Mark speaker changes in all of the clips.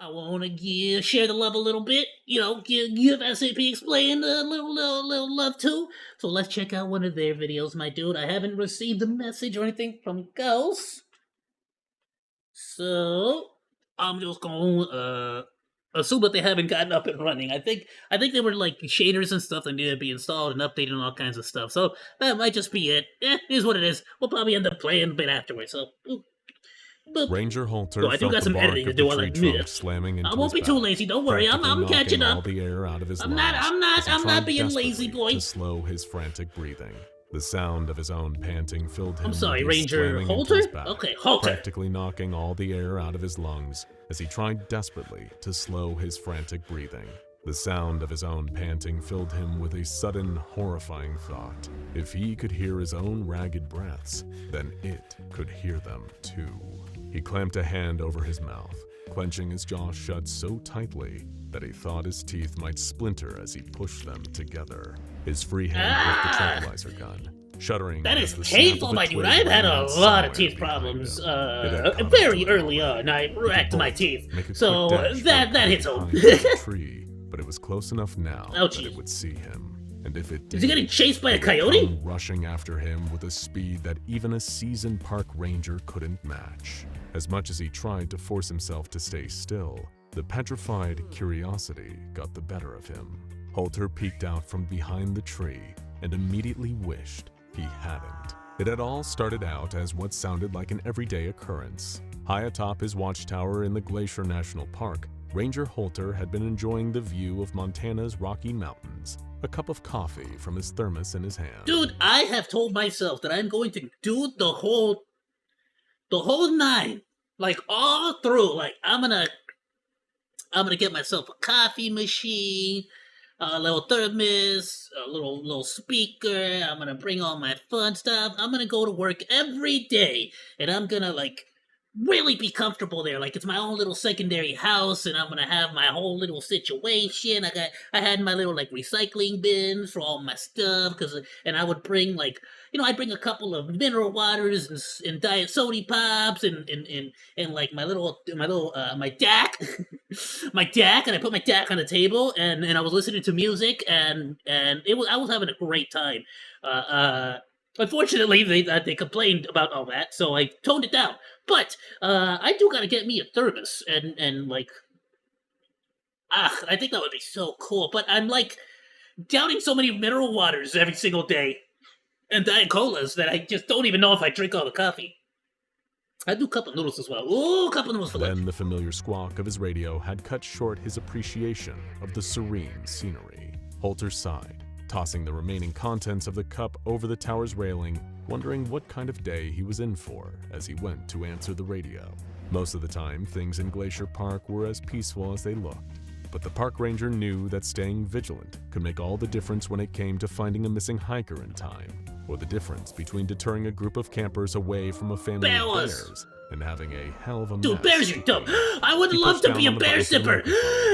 Speaker 1: I want to share the love a little bit. Give SCP Explained a little love too. So let's check out one of their videos, my dude. I haven't received a message or anything from Ghost, so I'm just gonna assume that they haven't gotten up and running. I think they were like shaders and stuff that needed to be installed and updated and all kinds of stuff. So that might just be it. Is what it is. We'll probably end up playing a bit afterwards. So. Boop.
Speaker 2: Ranger Halter
Speaker 1: I do got some editing to do while I do this. I won't be too lazy. Don't worry. I'm catching up. I'm not being lazy, boy.
Speaker 2: To slow his frantic breathing. The sound of his own panting filled him.
Speaker 1: I'm sorry,
Speaker 2: with
Speaker 1: Ranger Halter? Okay, Halter.
Speaker 2: Practically knocking all the air out of his lungs as he tried desperately to slow his frantic breathing. The sound of his own panting filled him with a sudden, horrifying thought. If he could hear his own ragged breaths, then it could hear them too. He clamped a hand over his mouth, clenching his jaw shut so tightly that he thought his teeth might splinter as he pushed them together. His free hand gripped the tranquilizer gun, shuddering.
Speaker 1: That is painful, my dude. I've had a lot of teeth problems very early on. I wrecked my teeth, so that hits home.
Speaker 2: But it was close enough now that it would see him. And if it did,
Speaker 1: is he getting chased by a coyote?
Speaker 2: Rushing after him with a speed that even a seasoned park ranger couldn't match. As much as he tried to force himself to stay still, the petrified curiosity got the better of him. Halter peeked out from behind the tree and immediately wished he hadn't. It had all started out as what sounded like an everyday occurrence. High atop his watchtower in the Glacier National Park, Ranger Halter had been enjoying the view of Montana's Rocky Mountains, a cup of coffee from his thermos in his hand.
Speaker 1: Dude, I have told myself that I'm going to do the whole 9, like all through. Like I'm gonna get myself a coffee machine, a little thermos, a little speaker. I'm gonna bring all my fun stuff. I'm gonna go to work every day, and I'm gonna really be comfortable there. Like it's my own little secondary house, and I'm gonna have my whole little situation. I had my little recycling bins for all my stuff, and I would bring I'd bring a couple of mineral waters and diet soda pops and my DAC, my DAC, and I put my DAC on the table, and I was listening to music, and I was having a great time. Unfortunately, they complained about all that, so I toned it down. But I do gotta get me a thermos, and I think that would be so cool. But I'm downing so many mineral waters every single day and Diet Colas that I just don't even know if I drink all the coffee. I do cup of noodles as well. Ooh, cup of noodles for lunch.
Speaker 2: Then the familiar squawk of his radio had cut short his appreciation of the serene scenery. Halter sighed, tossing the remaining contents of the cup over the tower's railing, wondering what kind of day he was in for as he went to answer the radio. Most of the time, things in Glacier Park were as peaceful as they looked, but the park ranger knew that staying vigilant could make all the difference when it came to finding a missing hiker in time, or the difference between deterring a group of campers away from a family of bears and having a hell of a mess.
Speaker 1: Dude, bears are dumb. I would love to be a bear sipper.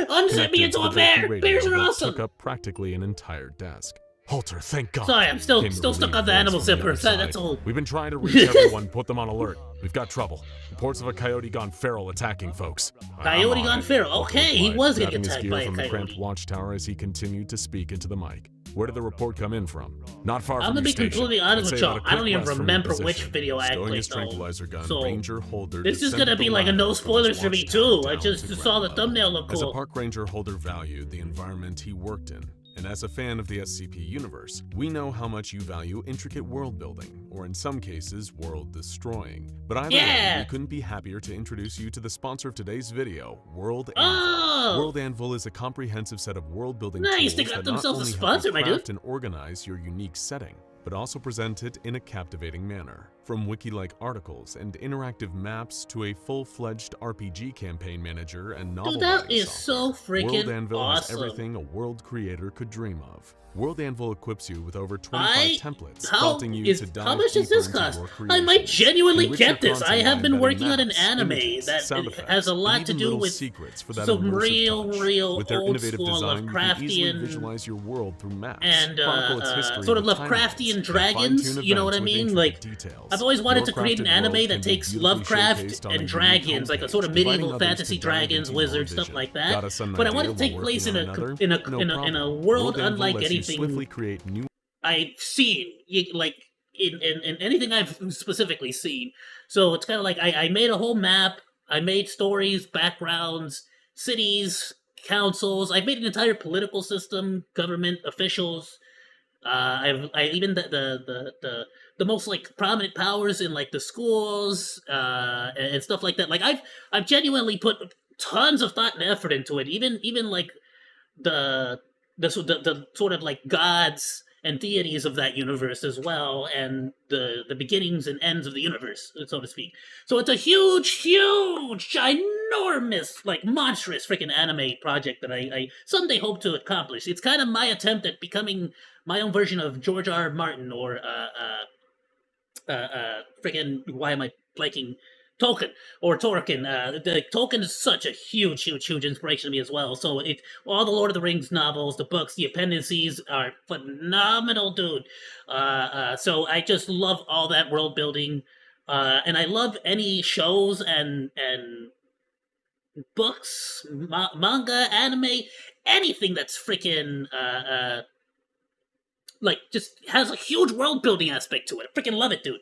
Speaker 1: Unzip me into a bear. Bears are awesome.
Speaker 2: Took up practically an entire desk. Halter, thank God.
Speaker 1: Sorry, I'm still stuck on the animal zipper. That's all.
Speaker 2: We've been trying to reach everyone, put them on alert. We've got trouble. Reports of a coyote gone feral attacking folks.
Speaker 1: Coyote gone feral. Okay, he was getting attacked by a
Speaker 2: from
Speaker 1: coyote.
Speaker 2: The cramped watchtower as he continued to speak into the mic. Where did the report come in from? Not far from
Speaker 1: I'm gonna be completely honest with y'all. I don't even remember which
Speaker 2: position.
Speaker 1: video I
Speaker 2: Stowing
Speaker 1: played.
Speaker 2: his tranquilizer gun,
Speaker 1: So
Speaker 2: Ranger Halter
Speaker 1: this is gonna be like a no spoilers for me too. I just saw the thumbnail look
Speaker 2: As a
Speaker 1: cool.
Speaker 2: park ranger, Halter valued the environment he worked in. And as a fan of the SCP universe, we know how much you value intricate world building, or in some cases, world destroying. But either way, we couldn't be happier to introduce you to the sponsor of today's video, World Anvil. World Anvil is a comprehensive set of world building tools
Speaker 1: They got
Speaker 2: that not
Speaker 1: themselves a
Speaker 2: only
Speaker 1: sponsor,
Speaker 2: help you
Speaker 1: my dude.
Speaker 2: craft and organize your unique setting, but also present it in a captivating manner. From wiki-like articles and interactive maps to a full-fledged RPG campaign manager and novel
Speaker 1: Dude, that
Speaker 2: writing
Speaker 1: is so
Speaker 2: software,
Speaker 1: freaking
Speaker 2: World Anvil has
Speaker 1: awesome.
Speaker 2: everything a world creator could dream of. World Anvil equips you with over 25 templates,
Speaker 1: How
Speaker 2: prompting you to dive
Speaker 1: much does
Speaker 2: deeper
Speaker 1: this
Speaker 2: into
Speaker 1: cost?
Speaker 2: your
Speaker 1: I might
Speaker 2: creations.
Speaker 1: genuinely
Speaker 2: Enrich your
Speaker 1: get this. I
Speaker 2: content
Speaker 1: have
Speaker 2: by
Speaker 1: been
Speaker 2: embedding
Speaker 1: working on an
Speaker 2: maps,
Speaker 1: anime
Speaker 2: images,
Speaker 1: that
Speaker 2: sound effects,
Speaker 1: has a lot
Speaker 2: and
Speaker 1: to
Speaker 2: even
Speaker 1: do
Speaker 2: little
Speaker 1: with
Speaker 2: secrets for that
Speaker 1: some
Speaker 2: immersive touch.
Speaker 1: real
Speaker 2: With their
Speaker 1: old
Speaker 2: innovative
Speaker 1: school
Speaker 2: design, you can easily
Speaker 1: Lovecraftian
Speaker 2: visualize your world through maps,
Speaker 1: and
Speaker 2: chronicle its history
Speaker 1: sort of
Speaker 2: with
Speaker 1: Lovecraftian
Speaker 2: timelines, and
Speaker 1: dragons.
Speaker 2: fine-tune
Speaker 1: You know what I
Speaker 2: events with
Speaker 1: mean?
Speaker 2: intricate details.
Speaker 1: I've always wanted to create an
Speaker 2: Your crafted
Speaker 1: anime
Speaker 2: world
Speaker 1: that
Speaker 2: can be
Speaker 1: takes
Speaker 2: beautifully
Speaker 1: Lovecraft
Speaker 2: showcased on a
Speaker 1: and
Speaker 2: unique
Speaker 1: dragons, like a
Speaker 2: homepage,
Speaker 1: sort of
Speaker 2: inviting
Speaker 1: medieval
Speaker 2: others
Speaker 1: fantasy
Speaker 2: to dive
Speaker 1: dragons,
Speaker 2: into your
Speaker 1: wizards, stuff
Speaker 2: vision.
Speaker 1: like that.
Speaker 2: Got us an
Speaker 1: But I
Speaker 2: idea
Speaker 1: want it to
Speaker 2: while
Speaker 1: take place
Speaker 2: working
Speaker 1: in
Speaker 2: on
Speaker 1: a
Speaker 2: another? No
Speaker 1: in
Speaker 2: problem.
Speaker 1: a world
Speaker 2: World Anvil
Speaker 1: unlike
Speaker 2: lets you
Speaker 1: anything
Speaker 2: swiftly create new
Speaker 1: I've seen, like in anything I've specifically seen. So it's kind of like I made a whole map. I made stories, backgrounds, cities, councils. I've made an entire political system, government officials. I even the most like prominent powers in like the schools and stuff like that. Like I've genuinely put tons of thought and effort into it. Even like the the sort of like gods and deities of that universe as well, and the beginnings and ends of the universe, so to speak. So it's a huge, ginormous, like monstrous freaking anime project that I someday hope to accomplish. It's kind of my attempt at becoming my own version of George R. R. Martin or freaking why am I blanking? Tolkien or Tolkien. The Tolkien is such a huge inspiration to me as well. So all the Lord of the Rings novels, the books, the appendices are phenomenal, dude. So I just love all that world building, and I love any shows and books, manga, anime, anything that's freaking like just has a huge world building aspect to it. I freaking love it, dude.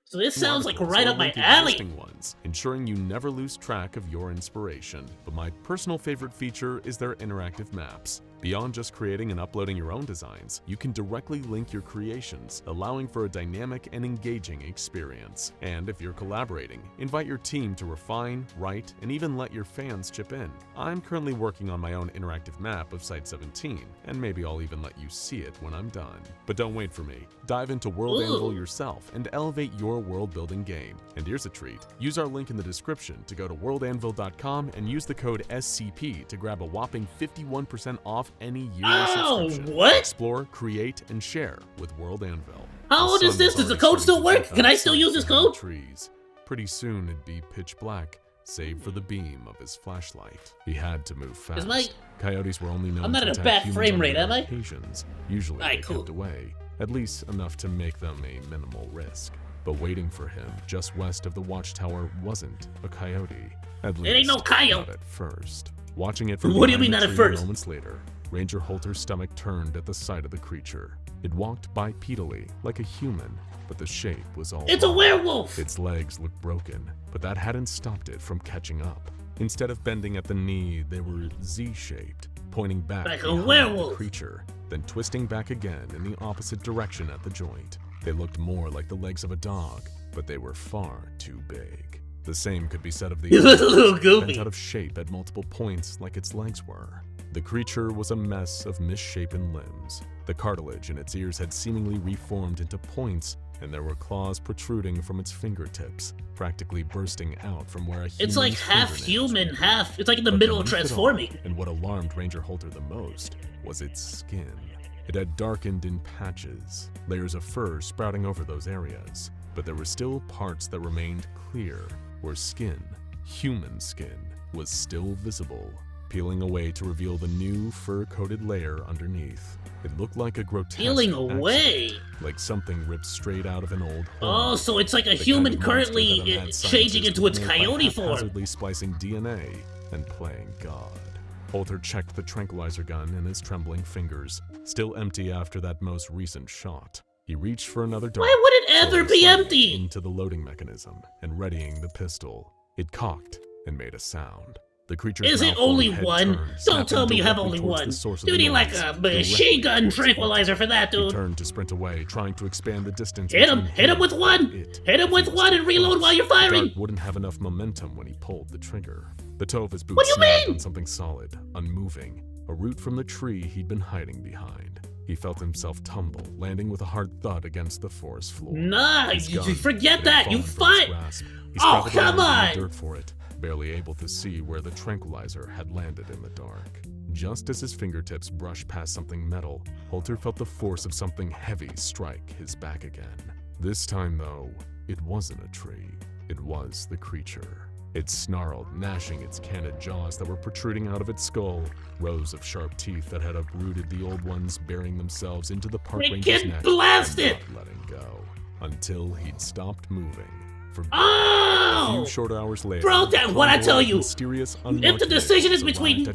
Speaker 1: So this sounds like right up my alley.
Speaker 2: Ones, ensuring you never lose track of your inspiration. But my personal favorite feature is their interactive maps. Beyond just creating and uploading your own designs, you can directly link your creations, allowing for a dynamic and engaging experience. And if you're collaborating, invite your team to refine, write, and even let your fans chip in. I'm currently working on my own interactive map of Site 17, and maybe I'll even let you see it when I'm done. But don't wait for me. Dive into World Anvil yourself and elevate your world-building game. And here's a treat. Use our link in the description to go to worldanvil.com and use the code SCP to grab a whopping 51% off any yearly subscription.
Speaker 1: What?
Speaker 2: Explore, create, and share with World Anvil.
Speaker 1: How old is this? Does the code still work? Can I still use this code?
Speaker 2: Trees. Pretty soon it'd be pitch black, save for the beam of his flashlight. He had to move fast. Coyotes were only known
Speaker 1: I'm not
Speaker 2: to
Speaker 1: at a
Speaker 2: attack
Speaker 1: bad frame
Speaker 2: humans
Speaker 1: rate,
Speaker 2: on
Speaker 1: am I?
Speaker 2: occasions. Usually they kept away, at least enough to make them a minimal risk. But waiting for him just west of the watchtower wasn't a coyote. At least,
Speaker 1: it ain't no coyote.
Speaker 2: Not at first. Watching it from
Speaker 1: what do you mean not at first?
Speaker 2: Moments later, Ranger Holter's stomach turned at the sight of the creature. It walked bipedally, like a human, but the shape was all
Speaker 1: It's
Speaker 2: wrong.
Speaker 1: a werewolf!
Speaker 2: Its legs looked broken, but that hadn't stopped it from catching up. Instead of bending at the knee, they were Z-shaped, pointing back
Speaker 1: like a
Speaker 2: behind
Speaker 1: werewolf.
Speaker 2: the creature, then twisting back again in the opposite direction at the joint. They looked more like the legs of a dog, but they were far too big. The same could be said of the
Speaker 1: You look a little goofy.
Speaker 2: bent out of shape at multiple points like its legs were. The creature was a mess of misshapen limbs. The cartilage in its ears had seemingly reformed into points, and there were claws protruding from its fingertips, practically bursting out from where a human's
Speaker 1: It's like half
Speaker 2: fingernails
Speaker 1: human,
Speaker 2: were.
Speaker 1: half. It's like in the middle of
Speaker 2: Beneath it
Speaker 1: transforming.
Speaker 2: all, and what alarmed Ranger Holter the most was its skin. It had darkened in patches, layers of fur sprouting over those areas, but there were still parts that remained clear, where skin, human skin, was still visible, peeling away to reveal the new fur-coated layer underneath. It looked like a grotesque
Speaker 1: Peeling away?
Speaker 2: accident, like something ripped straight out of an old
Speaker 1: Oh,
Speaker 2: horror.
Speaker 1: so it's like a
Speaker 2: The
Speaker 1: human
Speaker 2: kind of monster
Speaker 1: currently
Speaker 2: that a mad
Speaker 1: changing
Speaker 2: scientist
Speaker 1: into
Speaker 2: would
Speaker 1: its
Speaker 2: make by
Speaker 1: coyote form.
Speaker 2: haphazardly splicing DNA and playing God. Holter checked the tranquilizer gun in his trembling fingers, still empty after that most recent shot. He reached for another dart.
Speaker 1: Why would it ever
Speaker 2: slowly
Speaker 1: be
Speaker 2: sliding
Speaker 1: empty?
Speaker 2: into the loading mechanism and readying the pistol. It cocked and made a sound. The creature's
Speaker 1: Is it
Speaker 2: malformed
Speaker 1: only
Speaker 2: head
Speaker 1: one?
Speaker 2: turned,
Speaker 1: Don't
Speaker 2: snapping
Speaker 1: tell me you have
Speaker 2: directly
Speaker 1: only
Speaker 2: towards
Speaker 1: one.
Speaker 2: the source of
Speaker 1: You
Speaker 2: the
Speaker 1: need like
Speaker 2: noise,
Speaker 1: a
Speaker 2: directly
Speaker 1: machine gun
Speaker 2: towards
Speaker 1: tranquilizer for that,
Speaker 2: He
Speaker 1: dude.
Speaker 2: turned to sprint away, trying to expand the distance.
Speaker 1: Hit him!
Speaker 2: between
Speaker 1: Hit him with
Speaker 2: and
Speaker 1: one!
Speaker 2: it.
Speaker 1: Hit him with
Speaker 2: He was
Speaker 1: one
Speaker 2: too
Speaker 1: and reload
Speaker 2: close.
Speaker 1: while you're
Speaker 2: The
Speaker 1: firing!
Speaker 2: dart wouldn't have enough momentum when he pulled the trigger. The toe of his boot
Speaker 1: What do you
Speaker 2: snagged
Speaker 1: mean?
Speaker 2: on something solid, unmoving, a root from the tree he'd been hiding behind. He felt himself tumble, landing with a hard thud against the forest floor.
Speaker 1: Nah,
Speaker 2: His
Speaker 1: you
Speaker 2: gun
Speaker 1: forget
Speaker 2: had
Speaker 1: that. You
Speaker 2: fallen from his
Speaker 1: fight.
Speaker 2: grasp. He
Speaker 1: Oh,
Speaker 2: scrabbled
Speaker 1: come
Speaker 2: around in the
Speaker 1: on.
Speaker 2: dirt for it, barely able to see where the tranquilizer had landed in the dark. Just as his fingertips brushed past something metal, Holter felt the force of something heavy strike his back again. This time, though, it wasn't a tree. It was the creature. It snarled, gnashing its candid jaws that were protruding out of its skull, rows of sharp teeth that had uprooted the old ones, burying themselves into the park ranger's
Speaker 1: Freaking
Speaker 2: neck
Speaker 1: blast
Speaker 2: and
Speaker 1: it!
Speaker 2: not letting go. until he'd stopped moving. For a
Speaker 1: Oh!
Speaker 2: few short hours later,
Speaker 1: Bro, that what I tell you,
Speaker 2: mysterious
Speaker 1: if the decision is between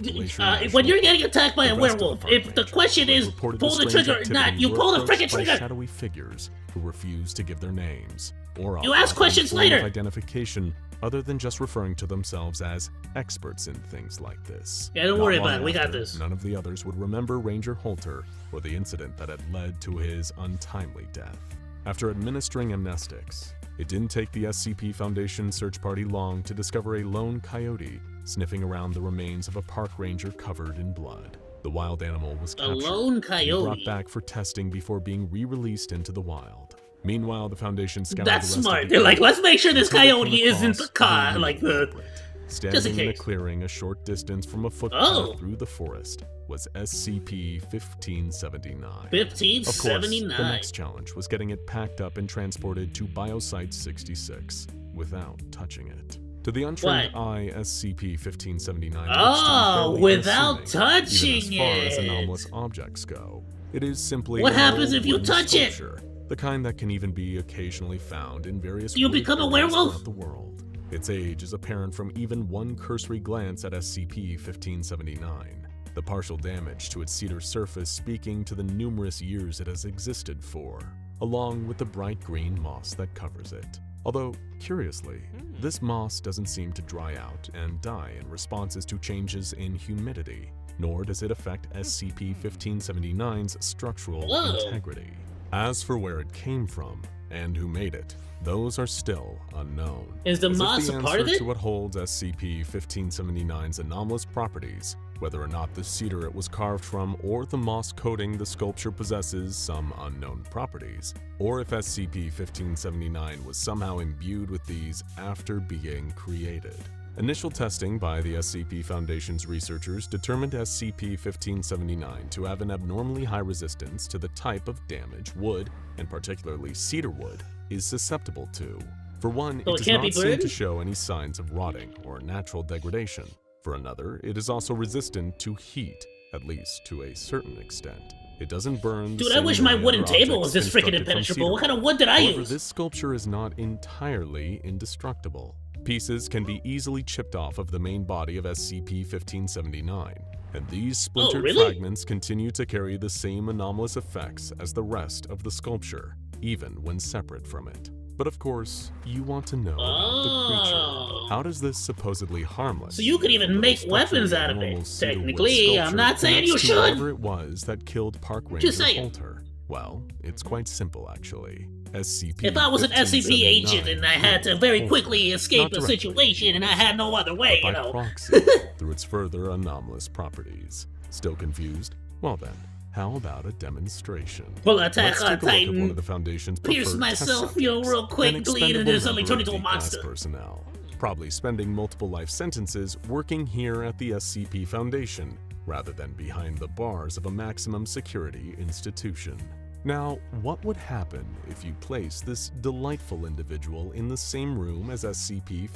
Speaker 1: when you're getting attacked by a werewolf, if the question is pull the trigger or not, you pull the freaking trigger.
Speaker 2: Shadowy figures who refuse to give their names or
Speaker 1: you ask questions later.
Speaker 2: Identification other than just referring to themselves as experts in things like this.
Speaker 1: Yeah, don't worry about it. We got this.
Speaker 2: None of the others would remember Ranger Holter or the incident that had led to his untimely death. After administering amnestics, it didn't take the SCP Foundation search party long to discover a lone coyote sniffing around the remains of a park ranger covered in blood. The wild animal was captured
Speaker 1: lone coyote.
Speaker 2: and brought back for testing before being re-released into the wild. Meanwhile, the Foundation scoured
Speaker 1: That's
Speaker 2: the rest
Speaker 1: smart.
Speaker 2: of the
Speaker 1: They're like, let's make sure this
Speaker 2: until they came
Speaker 1: coyote isn't
Speaker 2: across
Speaker 1: the car,
Speaker 2: the
Speaker 1: like the...
Speaker 2: Standing
Speaker 1: Just in
Speaker 2: in a
Speaker 1: case.
Speaker 2: clearing a short distance from a footpath
Speaker 1: Oh.
Speaker 2: through the forest was SCP-1579. Of course,
Speaker 1: 1579.
Speaker 2: the next challenge was getting it packed up and transported to Biosite 66 without touching it. To the untrained eye, SCP-1579
Speaker 1: Oh, without touching
Speaker 2: even as far as
Speaker 1: it.
Speaker 2: anomalous objects go. It is simply
Speaker 1: What
Speaker 2: an
Speaker 1: happens
Speaker 2: old
Speaker 1: if you
Speaker 2: wooden
Speaker 1: touch it?
Speaker 2: sculpture, the kind that can even be occasionally found in various
Speaker 1: You
Speaker 2: wooded
Speaker 1: become a
Speaker 2: areas
Speaker 1: werewolf?
Speaker 2: throughout the world. Its age is apparent from even one cursory glance at SCP-1579. The partial damage to its cedar surface speaking to the numerous years it has existed for, along with the bright green moss that covers it. Although, curiously, this moss doesn't seem to dry out and die in responses to changes in humidity, nor does it affect SCP-1579's structural integrity. As for where it came from and who made it, those are still unknown.
Speaker 1: Is the
Speaker 2: As if
Speaker 1: moss a part of
Speaker 2: answer
Speaker 1: it?
Speaker 2: to what holds SCP-1579's anomalous properties, whether or not the cedar it was carved from or the moss coating the sculpture possesses some unknown properties, or if SCP-1579 was somehow imbued with these after being created. Initial testing by the SCP Foundation's researchers determined SCP-1579 to have an abnormally high resistance to the type of damage wood, and particularly cedar wood, is susceptible to. For one,
Speaker 1: So
Speaker 2: it
Speaker 1: it
Speaker 2: does
Speaker 1: can't be
Speaker 2: not seem to
Speaker 1: burned?
Speaker 2: show any signs of rotting or natural degradation. For another, it is also resistant to heat, at least to a certain extent. It doesn't burn.
Speaker 1: Dude, I wish my wooden table was this freaking impenetrable. What kind of wood did I
Speaker 2: However,
Speaker 1: use?
Speaker 2: this sculpture is not entirely indestructible. Pieces can be easily chipped off of the main body of SCP-1579, and these splintered
Speaker 1: really?
Speaker 2: fragments continue to carry the same anomalous effects as the rest of the sculpture, even when separate from it. But of course, you want to know about the creature. How does this supposedly harmless,
Speaker 1: So you could even
Speaker 2: but
Speaker 1: make
Speaker 2: structurally
Speaker 1: weapons out of
Speaker 2: normal
Speaker 1: it.
Speaker 2: cedar wood
Speaker 1: Technically, I'm
Speaker 2: sculpture
Speaker 1: not saying you
Speaker 2: connects to
Speaker 1: should.
Speaker 2: whatever it was that killed Park Ranger
Speaker 1: Just saying.
Speaker 2: Holter? Well, it's quite simple actually. SCP
Speaker 1: If I was an SCP agent and I had to very quickly escape
Speaker 2: Not
Speaker 1: a
Speaker 2: directly,
Speaker 1: situation and I had no other way,
Speaker 2: by
Speaker 1: you know.
Speaker 2: proxy through its further anomalous properties. Still confused? Well then, how about a demonstration?
Speaker 1: Well, Attack
Speaker 2: Let's
Speaker 1: on
Speaker 2: take a look at one
Speaker 1: Titan,
Speaker 2: of the Foundation's
Speaker 1: pierce
Speaker 2: preferred
Speaker 1: myself,
Speaker 2: test
Speaker 1: you know,
Speaker 2: subjects,
Speaker 1: real quick,
Speaker 2: an
Speaker 1: bleed, and
Speaker 2: expendable
Speaker 1: then suddenly
Speaker 2: member
Speaker 1: turn
Speaker 2: of
Speaker 1: into a
Speaker 2: the class
Speaker 1: monster.
Speaker 2: personnel, probably spending multiple life sentences working here at the SCP Foundation, rather than behind the bars of a maximum security institution. Now, what would happen if you place this delightful individual in the same room as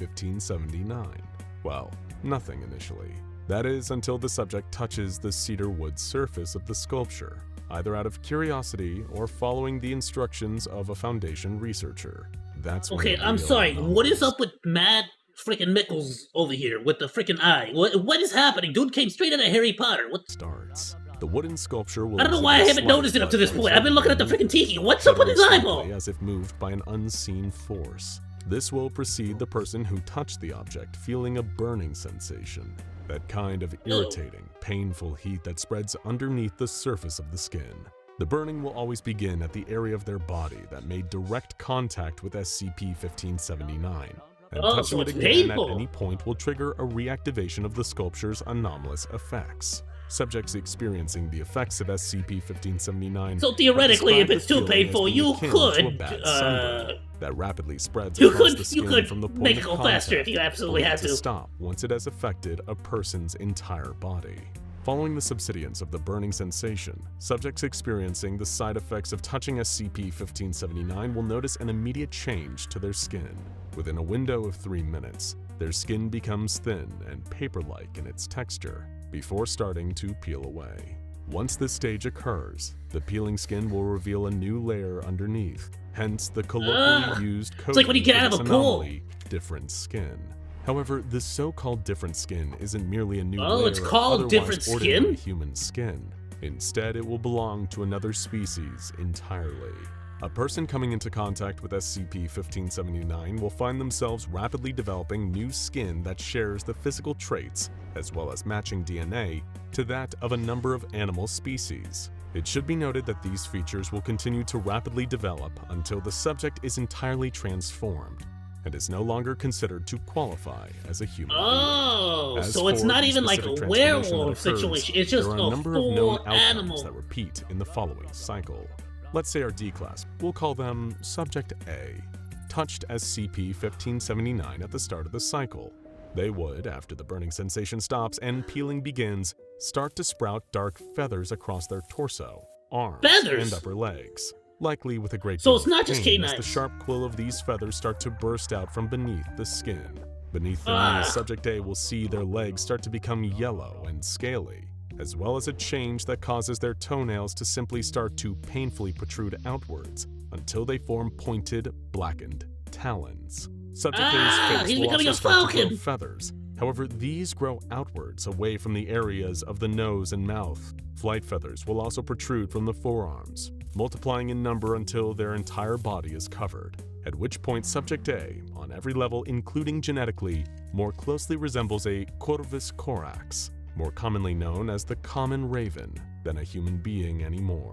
Speaker 2: SCP-1579? Well, nothing initially. That is, until the subject touches the cedar wood surface of the sculpture, either out of curiosity or following the instructions of a Foundation researcher. That's when
Speaker 1: Okay,
Speaker 2: the
Speaker 1: I'm
Speaker 2: real
Speaker 1: sorry. What is
Speaker 2: anomalous
Speaker 1: up with Mad freaking Mickles over here with the freaking eye? What is happening? Dude came straight out of Harry Potter. What?
Speaker 2: starts. The wooden sculpture will
Speaker 1: I don't know why I
Speaker 2: exhibit
Speaker 1: haven't
Speaker 2: slight
Speaker 1: noticed it up to this
Speaker 2: blood
Speaker 1: point. I've been looking at the freaking tiki. What's up with his
Speaker 2: shuddering
Speaker 1: eyeball?
Speaker 2: slightly as if moved by an unseen force. This will precede the person who touched the object feeling a burning sensation. That kind of irritating, painful heat that spreads underneath the surface of the skin. The burning will always begin at the area of their body that made direct contact with SCP-1579. And
Speaker 1: Oh,
Speaker 2: touching
Speaker 1: so
Speaker 2: it
Speaker 1: it's
Speaker 2: again
Speaker 1: painful.
Speaker 2: at any point will trigger a reactivation of the sculpture's anomalous effects. Subjects experiencing the effects of SCP-1579
Speaker 1: So theoretically,
Speaker 2: are
Speaker 1: if it's too
Speaker 2: described the feeling as
Speaker 1: painful,
Speaker 2: being
Speaker 1: you
Speaker 2: akin to a
Speaker 1: could,
Speaker 2: bad sunburn that rapidly spreads
Speaker 1: you
Speaker 2: across
Speaker 1: could,
Speaker 2: the skin
Speaker 1: you could
Speaker 2: from the point
Speaker 1: make it
Speaker 2: of
Speaker 1: go faster if
Speaker 2: contact,
Speaker 1: you absolutely
Speaker 2: only
Speaker 1: had
Speaker 2: to
Speaker 1: to.
Speaker 2: stop once it has affected a person's entire body. Following the subsidence of the burning sensation, subjects experiencing the side effects of touching SCP-1579 will notice an immediate change to their skin. Within a window of 3 minutes, their skin becomes thin and paper-like in its texture, before starting to peel away. Once this stage occurs, the peeling skin will reveal a new layer underneath, hence the colloquially used code
Speaker 1: like when you get out of a pool.
Speaker 2: different skin. However, the so-called different skin isn't merely a new
Speaker 1: Oh,
Speaker 2: layer
Speaker 1: it's called
Speaker 2: of
Speaker 1: different
Speaker 2: otherwise
Speaker 1: skin?
Speaker 2: ordinary human skin. Instead, it will belong to another species entirely. A person coming into contact with SCP-1579 will find themselves rapidly developing new skin that shares the physical traits, as well as matching DNA, to that of a number of animal species. It should be noted that these features will continue to rapidly develop until the subject is entirely transformed, and is no longer considered to qualify as a human being.
Speaker 1: So it's not even like a werewolf situation, it's just
Speaker 2: there are a number of known
Speaker 1: full
Speaker 2: outcomes
Speaker 1: animal.
Speaker 2: that repeat in the following cycle. Let's say our D class, we'll call them Subject A, touched SCP-1579 at the start of the cycle. They would, after the burning sensation stops and peeling begins, start to sprout dark feathers across their torso, arms, and upper legs, likely with a great deal
Speaker 1: So it's not
Speaker 2: of
Speaker 1: just
Speaker 2: pain as
Speaker 1: canines.
Speaker 2: the sharp quill of these feathers start to burst out from beneath the skin. Beneath the knee, Subject A will see their legs start to become yellow and scaly, as well as a change that causes their toenails to simply start to painfully protrude outwards until they form pointed, blackened talons. Subject A's face
Speaker 1: he's
Speaker 2: will
Speaker 1: becoming
Speaker 2: also
Speaker 1: a
Speaker 2: start to grow
Speaker 1: falcon.
Speaker 2: feathers. However, these grow outwards away from the areas of the nose and mouth. Flight feathers will also protrude from the forearms, multiplying in number until their entire body is covered, at which point Subject A, on every level including genetically, more closely resembles a Corvus corax, more commonly known as the common raven, than a human being anymore.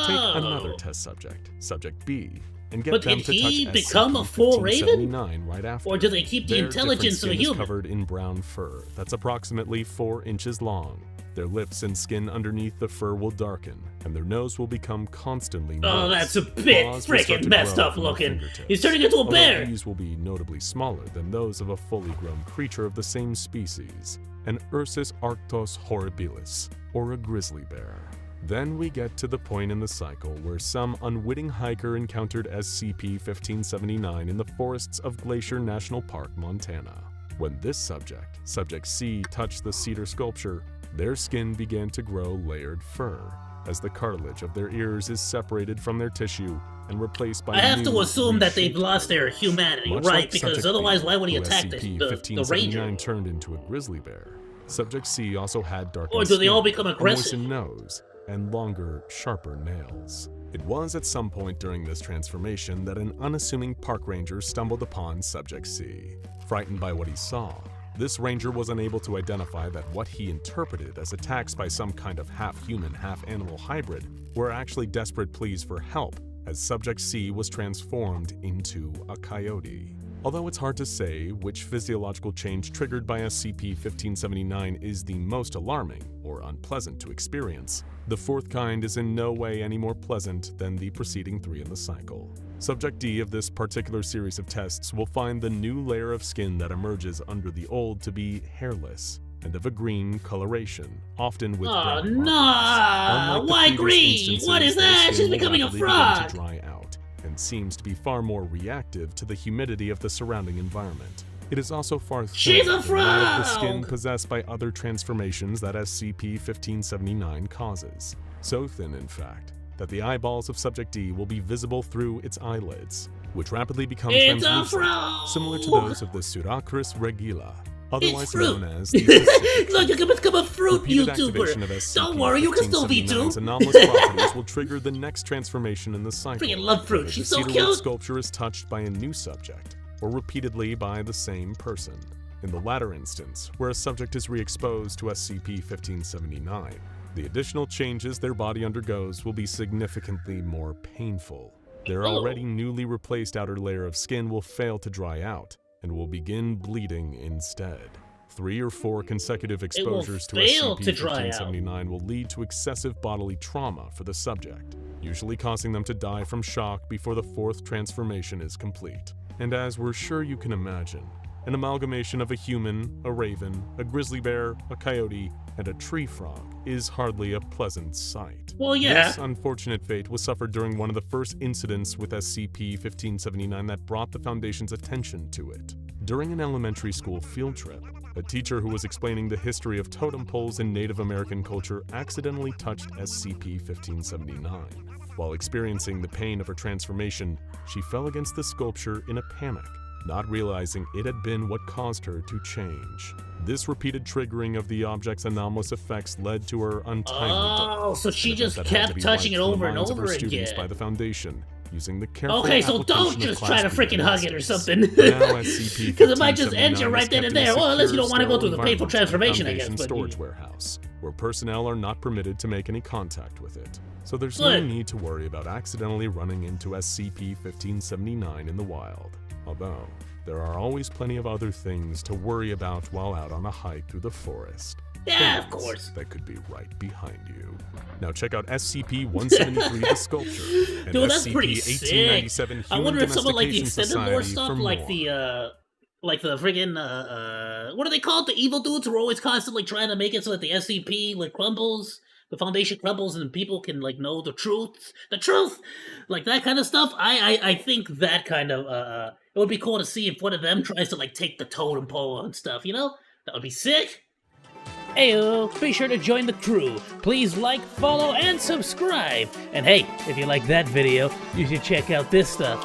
Speaker 2: Take another test subject, Subject B, and get
Speaker 1: But
Speaker 2: them
Speaker 1: did
Speaker 2: to
Speaker 1: he
Speaker 2: touch
Speaker 1: become a full raven?
Speaker 2: SCP-1579 right after.
Speaker 1: Or do they keep the
Speaker 2: Their
Speaker 1: intelligence of a
Speaker 2: different skin is
Speaker 1: human?
Speaker 2: covered in brown fur that's approximately 4 inches long. Their lips and skin underneath the fur will darken, and their nose will become constantly moist.
Speaker 1: Oh, that's a bit
Speaker 2: Claws will start
Speaker 1: freaking
Speaker 2: to
Speaker 1: messed
Speaker 2: grow
Speaker 1: up
Speaker 2: from their
Speaker 1: looking.
Speaker 2: fingertips.
Speaker 1: He's turning into a
Speaker 2: Although
Speaker 1: bear.
Speaker 2: these will be notably smaller than those of a fully grown creature of the same species, an Ursus arctos horribilis, or a grizzly bear. Then we get to the point in the cycle where some unwitting hiker encountered SCP-1579 in the forests of Glacier National Park, Montana. When this subject, Subject C, touched the cedar sculpture, their skin began to grow layered fur, as the cartilage of their ears is separated from their tissue and replaced by
Speaker 1: I have
Speaker 2: new,
Speaker 1: to assume that they've
Speaker 2: reshaped
Speaker 1: lost their
Speaker 2: fibers.
Speaker 1: humanity,
Speaker 2: Much
Speaker 1: right?
Speaker 2: like
Speaker 1: Because
Speaker 2: Subject
Speaker 1: otherwise,
Speaker 2: B,
Speaker 1: why would he
Speaker 2: who
Speaker 1: attack the ranger?
Speaker 2: SCP-1579 turned into a grizzly bear. Subject C also had darker
Speaker 1: Or do they
Speaker 2: skin,
Speaker 1: all become
Speaker 2: a
Speaker 1: aggressive?
Speaker 2: moistened nose, and longer, sharper nails. It was at some point during this transformation that an unassuming park ranger stumbled upon Subject C. Frightened by what he saw, this ranger was unable to identify that what he interpreted as attacks by some kind of half-human, half-animal hybrid were actually desperate pleas for help, as Subject C was transformed into a coyote. Although it's hard to say which physiological change triggered by SCP-1579 is the most alarming or unpleasant to experience, the fourth kind is in no way any more pleasant than the preceding 3 in the cycle. Subject D of this particular series of tests will find the new layer of skin that emerges under the old to be hairless and of a green coloration, often with brown markings. Unlike the
Speaker 1: Why
Speaker 2: previous
Speaker 1: green?
Speaker 2: instances,
Speaker 1: What is
Speaker 2: their
Speaker 1: that?
Speaker 2: skin
Speaker 1: She's
Speaker 2: will
Speaker 1: becoming a
Speaker 2: rapidly begin
Speaker 1: frog.
Speaker 2: to dry out, and seems to be far more reactive to the humidity of the surrounding environment. It is also far
Speaker 1: She's
Speaker 2: thinner
Speaker 1: a
Speaker 2: than that of the skin
Speaker 1: frog!
Speaker 2: possessed by other transformations that SCP-1579 causes. So thin, in fact, that the eyeballs of Subject D will be visible through its eyelids, which rapidly become
Speaker 1: It's a
Speaker 2: translucent,
Speaker 1: frog!
Speaker 2: similar to those of the Pseudochris regula, otherwise
Speaker 1: fruit.
Speaker 2: known as the Pacific
Speaker 1: Look, you can become a fruit
Speaker 2: Repeated activation of
Speaker 1: YouTuber. Don't worry, you can still be
Speaker 2: SCP-1579's
Speaker 1: too.
Speaker 2: anomalous properties will trigger the next transformation in the cycle.
Speaker 1: Freaking love fruit.
Speaker 2: whether
Speaker 1: She's
Speaker 2: the
Speaker 1: so
Speaker 2: cedarwood
Speaker 1: cute.
Speaker 2: sculpture is touched by a new subject, or repeatedly by the same person. In the latter instance, where a subject is re-exposed to SCP-1579, the additional changes their body undergoes will be significantly more painful. Their already newly replaced outer layer of skin will fail to dry out, and will begin bleeding instead. 3 or 4 consecutive exposures to
Speaker 1: fail to dry out.
Speaker 2: SCP-1579 will lead to excessive bodily trauma for the subject, usually causing them to die from shock before the 4th transformation is complete. And as we're sure you can imagine, an amalgamation of a human, a raven, a grizzly bear, a coyote, and a tree frog is hardly a pleasant sight.
Speaker 1: Well, yeah.
Speaker 2: This unfortunate fate was suffered during one of the first incidents with SCP-1579 that brought the Foundation's attention to it. During an elementary school field trip, A teacher who was explaining the history of totem poles in Native American culture accidentally touched SCP-1579. While experiencing the pain of her transformation, she fell against the sculpture in a panic, not realizing it had been what caused her to change. This repeated triggering of the object's anomalous effects led to her untimely death.
Speaker 1: So she just
Speaker 2: That had to
Speaker 1: kept
Speaker 2: be
Speaker 1: touching it
Speaker 2: wiped from
Speaker 1: over
Speaker 2: the
Speaker 1: and
Speaker 2: minds of her
Speaker 1: over
Speaker 2: students
Speaker 1: again.
Speaker 2: by the Foundation, using the careful
Speaker 1: Okay, so don't
Speaker 2: application of
Speaker 1: just try to
Speaker 2: class
Speaker 1: freaking hug it or
Speaker 2: mistakes.
Speaker 1: something.
Speaker 2: Now SCP-1579
Speaker 1: Because it might just end you
Speaker 2: is
Speaker 1: right then
Speaker 2: kept
Speaker 1: and
Speaker 2: in a
Speaker 1: there. Well, unless you
Speaker 2: secure,
Speaker 1: don't want to go through the
Speaker 2: sterile
Speaker 1: painful
Speaker 2: environment
Speaker 1: transformation, I
Speaker 2: in a
Speaker 1: guess.
Speaker 2: Foundation
Speaker 1: But
Speaker 2: storage warehouse, where personnel are not permitted to make any contact with it. So there's no
Speaker 1: Good.
Speaker 2: need to worry about accidentally running into SCP-1579 in the wild. Although, there are always plenty of other things to worry about while out on a hike through the forest.
Speaker 1: Yeah, of
Speaker 2: Things
Speaker 1: course.
Speaker 2: that could be right behind you. Now check out SCP-173, the sculpture, and
Speaker 1: Dude, that's pretty sick.
Speaker 2: SCP-1897, Human
Speaker 1: I wonder if some of like the
Speaker 2: Domestication
Speaker 1: extended lore
Speaker 2: Society
Speaker 1: stuff,
Speaker 2: for
Speaker 1: like
Speaker 2: more.
Speaker 1: the friggin' what are they called? The evil dudes who are always constantly trying to make it so that the SCP like crumbles, the Foundation crumbles, and people can like know the truth, like that kind of stuff. I think that kind of it would be cool to see if one of them tries to like take the totem pole and stuff. You know, that would be sick. Ayoo, be sure to join the crew. Please like, follow, and subscribe. And hey, if you like that video, you should check out this stuff.